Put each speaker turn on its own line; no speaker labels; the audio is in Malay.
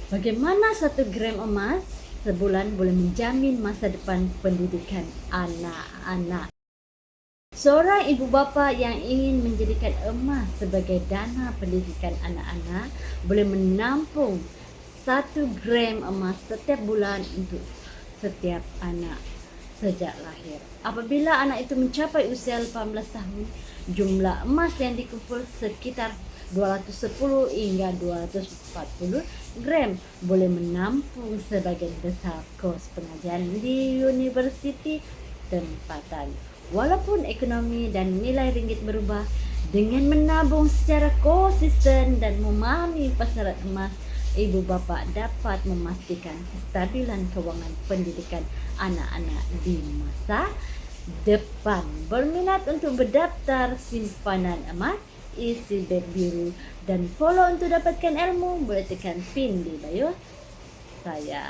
Bagaimana 1 gram emas sebulan boleh menjamin masa depan pendidikan anak-anak? Seorang ibu bapa yang ingin menjadikan emas sebagai dana pendidikan anak-anak boleh menampung 1 gram emas setiap bulan untuk setiap anak sejak lahir. Apabila anak itu mencapai usia 18 tahun, jumlah emas yang dikumpul sekitar 210 hingga 240 gram boleh menampung sebagian besar kos pengajian di universiti tempatan. Walaupun ekonomi dan nilai ringgit berubah, dengan menabung secara konsisten dan memahami pasaran emas, ibu bapa dapat memastikan kestabilan kewangan pendidikan anak-anak di masa depan. Berminat untuk berdaftar simpanan emas? Isi beg biru dan follow untuk dapatkan ilmu. Boleh tekan pin di bio saya.